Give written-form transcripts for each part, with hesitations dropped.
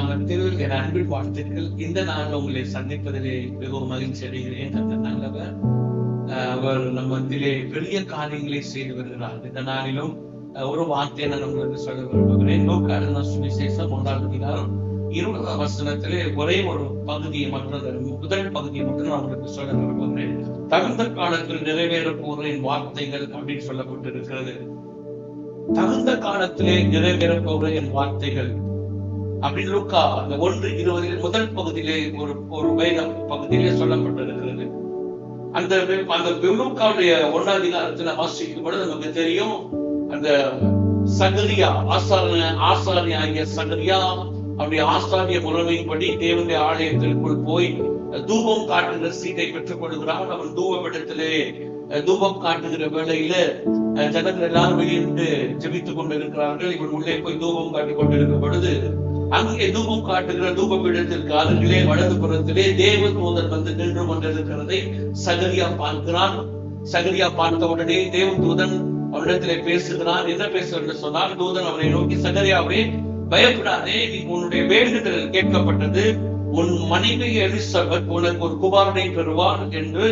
நாமத்தில் என் அன்பின் வாழ்த்துக்கள். இந்த நாள் உங்களை சந்திப்பதிலே மிகவும் மகிழ்ச்சி அடைகிறேன். அந்த நல்லவர் அவர் நம்ம மத்தியிலே பெரிய காரியங்களை செய்து வருகிறார். இந்த நாளிலும் ஒரு வார்த்தையை நான் உங்களுக்கு சொல்ல விரும்புகிறேன். லூக்கா சுவிசேஷம் 1ஆம் அதிகாரம் 20ஆம் வசனத்திலே ஒரே ஒரு பகுதியை மட்டும், முதல் பகுதியை மட்டும் நான் உங்களுக்கு சொல்ல விரும்புகிறேன். தகுந்த காலத்தில் நிறைவேற போகிற என் வார்த்தைகள் அப்படின்னு சொல்லப்பட்டிருக்கிறது. தகுந்த காலத்திலே நிறைவேற போகிற என் வார்த்தைகள் அப்படின்னு லூக்கா அந்த 1:20 முதல் பகுதியிலே ஒரு வேத பகுதியிலே சொல்லப்பட்டிருக்கிறது. அந்த லூக்காவுடைய 1ஆம் அதிகாரத்துல வாசிக்கும் பொழுது நமக்கு தெரியும், அந்த சகரியா ஆசாரியாகிய சகரியா அவருடைய ஆசாரிய முறைமைப்படி தேவனுடைய ஆலயத்திற்குள் போய் தூபம் காட்டுகிற சீட்டை பெற்றுக் கொள்கிறார். அவன் தூபமிடத்திலே தூபம் காட்டுகிற வேளையில ஜனங்கள் எல்லாரும் வெளியிட்டு ஜெபித்துக் கொண்டிருக்கிறார்கள். இவன் உள்ளே போய் தூபம் காட்டிக் கொண்டிருக்கும் பொழுது அங்கே தூபம் காட்டுகிற தூபமிடத்திற்கு அருகிலே வலது புறத்திலே தேவதூதன் வந்து நின்று கொண்டிருக்கிறதை சகரியா பார்க்கிறான். சகரியா பார்த்த உடனே தேவதூதன் அவனிடத்திலே பேசுகிறான். என்ன பேசுறது சொன்னால், தூதன் அவனை நோக்கி, சகரியாவே பயப்படாதே, உன்னுடைய வேண்டுதல் கேட்கப்பட்டது, உன் மனைவி எலிசபெத் உனக்கு ஒரு குமாரனை பெறுவார் என்று,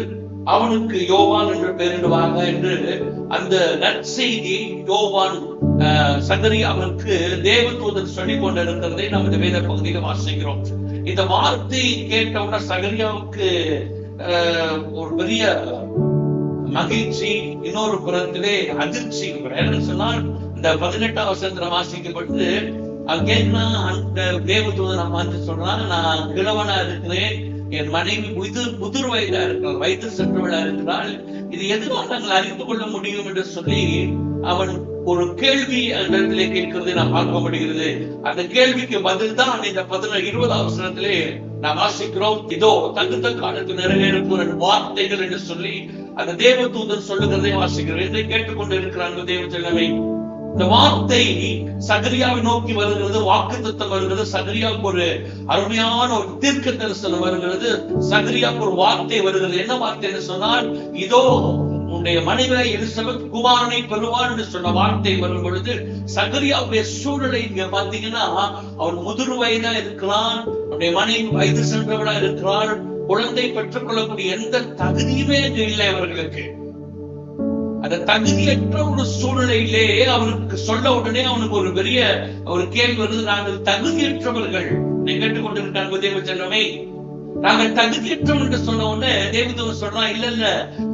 அவனுக்கு யோவான் என்று பெயரிடுவாங்க என்று அந்த நற்செய்தியை யோவான் சகரியாவிற்கு தேவதூதன் சொல்லிக் கொண்டிருக்கிறதை நாம் இந்த வேத பகுதியில வாசிக்கிறோம். இந்த வார்த்தையை கேட்டவுடனே சகரியாவுக்கு ஒரு பெரிய மகிழ்ச்சி, இன்னொரு புறத்திலே அதிர்ச்சி. என்ன சொன்னால், இந்த 18ஆம் வசனத்துல வாசிக்கப்பட்டு கேட்கனா அந்த தேவதூதன் வந்து சொல்றான், நான் கிழவனா இருக்கிறேன், என் மனைவி முதிர் வயதா இருக்கிறார், வயது சென்றவளா இருக்கிறாள், இது எதுவாக நாங்கள் அறிந்து கொள்ள முடியும் என்று சொல்லி அவன் ஒரு கேள்வி அந்த இடத்திலே கேட்கிறதை நாம் பார்க்க முடிகிறது. அந்த கேள்விக்கு பதில் தான் இந்த 20ஆம் வசனத்திலே நாம் வாசிக்கிறோம். இதோ தகுந்த காலத்தில் நிறைவேறும் வார்த்தைகள் என்று சொல்லி அந்த தேவதூதன் சொல்லுகிறதை வாசிக்கிறோம். இதை கேட்டுக்கொண்டு இருக்கிறாங்க தேவ ஜனமே. இந்த வார்த்தை சகரியாவை நோக்கி வருகிறது, வாக்குத்தத்தம் வருகிறது. சகரியாவுக்கு ஒரு அருமையான ஒரு தீர்க்க தரிசனம் வருகிறது. சகரியாவுக்கு ஒரு வார்த்தை வருகிறது. என்ன வார்த்தை என்று சொன்னால், இதோ உன்னுடைய மனைவி எலிசபெத் குமாரனை பெறுவார் என்று சொன்ன வார்த்தை வரும் பொழுது சகரியாவுடைய சூழலை இங்க பாத்தீங்கன்னா, அவன் முதிர் வயதா இருக்கிறான், அவனுடைய மனைவி வயது சென்றவளா இருக்கிறாள், குழந்தை பெற்றுக் கொள்ளக்கூடிய எந்த தகுதியுமே இல்லை அவர்களுக்கு. அந்த தகுதியற்ற ஒரு சூழ்நிலையிலே அவனுக்கு சொல்ல உடனே அவனுக்கு ஒரு பெரிய ஒரு கேள்வி வருது, நாங்கள் தகுதியற்றவர்கள். கேட்டுக்கொண்டிருக்காங்க தேவ ஜனமே, நாங்கள் தகுதியற்றோம் என்று சொன்ன உடனே தேவதூதன் சொல்றான், இல்ல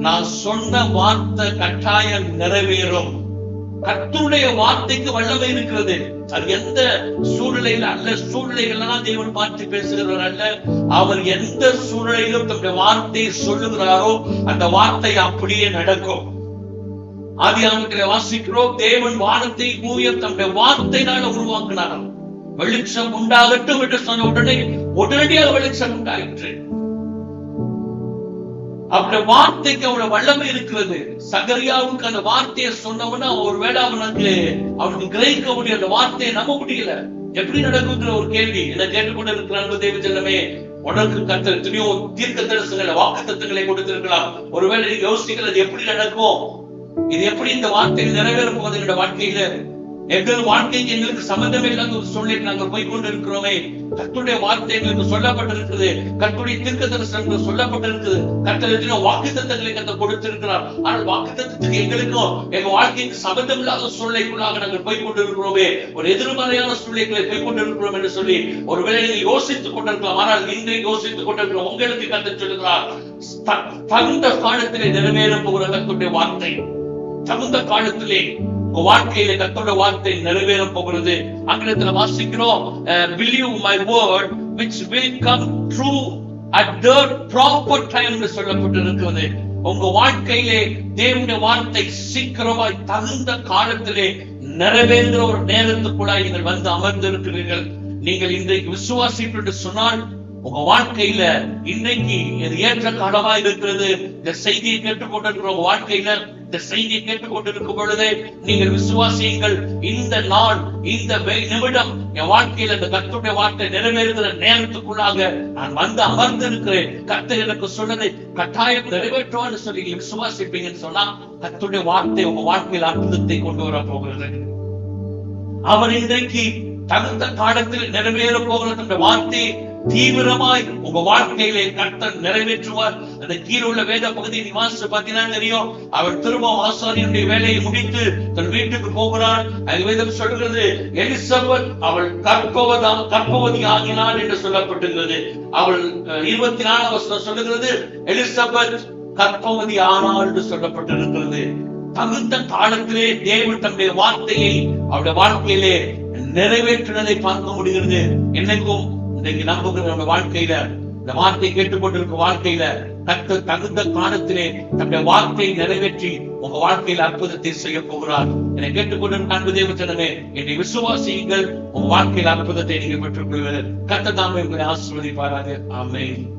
நான் சொன்ன வார்த்தை கட்டாயம் நிறைவேறும். கர்த்தருடைய வார்த்தைக்கு வல்லமை இருக்கிறது. அது எந்த சூழ்நிலையில அல்ல, சூழ்நிலைகள்லாம் தேவன் பார்த்து பேசுகிறவர் அல்ல. அவர் எந்த சூழ்நிலையிலும் தன்னுடைய வார்த்தையை சொல்லுகிறாரோ அந்த வார்த்தை அப்படியே நடக்கும். ஆதியாகமத்திலே வாசிக்கிறோம், தேவன் வானத்தை பூமியை தன்னுடைய வார்த்தையினால உருவாக்கினார். வெளிச்சம் உண்டாகட்டும் என்று சொன்ன உடனே உடனடியாக வெளிச்சம் உண்டாயிற்று. அவருடைய வார்த்தைக்கு அவ்வளவு வல்லமை இருக்கிறது. சகரியாவுக்கு அந்த வார்த்தையை சொன்னவனா ஒருவேளை அவனுக்கு கிரகிக்க முடியும், அந்த வார்த்தையை நம்ப முடியல. எப்படி நடக்குங்கிற ஒரு கேள்வி என்ன கேட்டுக்கொண்டு இருக்கிறாங்க தேவ ஜனமே. உனக்கு கர்த்தர் எத்தனையோ தீர்க்க தரிசனங்களை வாக்குத்தத்தங்களை கொடுத்திருக்கலாம். ஒருவேளை நீங்க யோசிக்கல, அது எப்படி நடக்கும், இது எப்படி இந்த வார்த்தையில் நிறைவேற போகுது என்னோட வாழ்க்கையில, எங்கள் வாழ்க்கைக்கு எங்களுக்கு சம்பந்தமே இல்லாத ஒரு சூழ்நிலை நாங்கள் போய் கொண்டு இருக்கிறோமே. கர்த்தருடைய வார்த்தை எங்களுக்கு சொல்லப்பட்டிருக்குது, கர்த்தருடைய தீர்க்க தரிசனங்கள் சொல்லப்பட்டிருக்குது, கர்த்தர் வாக்குத்தத்தங்களை கர்த்தர் கொடுத்திருக்கிறார். ஆனால் வாக்குத்தத்தத்துக்கு எங்களுக்கும் எங்க வாழ்க்கைக்கு சம்பந்தம் இல்லாத சூழ்நிலைக்குள்ளாக நாங்கள் போய் கொண்டு இருக்கிறோமே, ஒரு எதிர்மறையான சூழ்நிலைகளை போய் கொண்டு இருக்கிறோம் என்று சொல்லி ஒருவேளை யோசித்துக் கொண்டிருக்கலாம். ஆனால் இன்றைக்கு யோசித்துக் கொண்டிருக்கிறோம், உங்களுக்கு கர்த்தர் சொல்லுகிறார், தகுந்த காலத்திலே நிறைவேற போகிற கர்த்தருடைய வார்த்தை, தகுந்த காலத்திலே உங்க வாழ்க்கையில கர்த்தருடைய வார்த்தை நிறைவேற போகிறது. ஆங்கிலத்துல வாசிக்கிறோம், believe my word which will come true at the proper time என்று சொல்லப்பட்டிருக்கிறது. உங்க வாழ்க்கையிலே தேவனுடைய வார்த்தை சீக்கிரமாய் தகுந்த காலத்திலே நிறைவேறுகிற ஒரு நேரத்துக்குள்ள நீங்கள் வந்து அமர்ந்திருக்கிறீர்கள். நீங்கள் இன்றைக்கு விசுவாசிப்பு என்று சொன்னால் உங்க வாழ்க்கையில இன்னைக்கு இது ஏற்ற காலமா இருக்கிறது. இந்த செய்தியை கேட்டுக்கொண்டிருக்கிற உங்க வாழ்க்கையில இந்த செய்தியை கேட்டுக்கொண்டிருக்கும் பொழுதே நீங்கள் விசுவாசியுங்கள், இந்த நாள் இந்த நிமிடம் என் வாழ்க்கையில இந்த கர்த்தருடைய வார்த்தை நிறைவேறுகிற நேரத்துக்குள்ளாக நான் வந்து அமர்ந்திருக்கிறேன். கர்த்தர் எனக்கு சொன்னதை கட்டாயம் நிறைவேற்றுவான்னு சொல்லி விசுவாசிப்பீங்கன்னு சொன்னா கர்த்தருடைய வார்த்தை உங்க வாழ்க்கையில் அற்புதத்தை கொண்டு வர போகிறது. அவர் இன்றைக்கு தகுந்த காலத்தில் நிறைவேற போகிற அந்த வார்த்தை தீவிரமாய் உங்க வாழ்க்கையிலே கர்த்தர் நிறைவேற்றுவார். அந்த கீழே உள்ள வேத பகுதியை வாசித்து பார்த்தீங்கன்னா தெரியும். அவர் திரும்ப ஆசாரியனுடைய வேலையை முடித்து தன் வீட்டுக்கு போகிறார். அது வேதம் சொல்கிறது, எலிசபெத் அவள் கர்ப்பவதி ஆகினாள் என்று சொல்லப்பட்டிருக்கிறது. அவள் 24 வசனம் சொல்லுகிறது, எலிசபெத் கர்ப்பவதி ஆனாள் என்று சொல்லப்பட்டிருக்கிறது. தகுந்த காலத்திலே தேவன் தன்னுடைய வார்த்தையை அவருடைய வாழ்க்கையிலே நிறைவேற்றினதை பார்க்க முடிகிறது. என்னைக்கும் இன்றைக்கு நம்புகிற நம்ம வாழ்க்கையில, இந்த வார்த்தை கேட்டுக்கொண்டிருக்க வாழ்க்கையில கர்த்தர் தகுந்த காலத்திலே தன்னுடைய வார்த்தையை நிறைவேற்றி உங்க வாழ்க்கையில அற்புதத்தை செய்ய போகிறார். என்னை கேட்டுக்கொண்டிருக்க அன்பு தேவ ஜனமே, என்னை விசுவாசியுங்கள். உங்க வாழ்க்கையில அற்புதத்தை நீங்க பெற்றுக் கொள்வீர்கள். கர்த்தர் தாமே உங்களை ஆசீர்வதிப்பாராக. ஆமென்.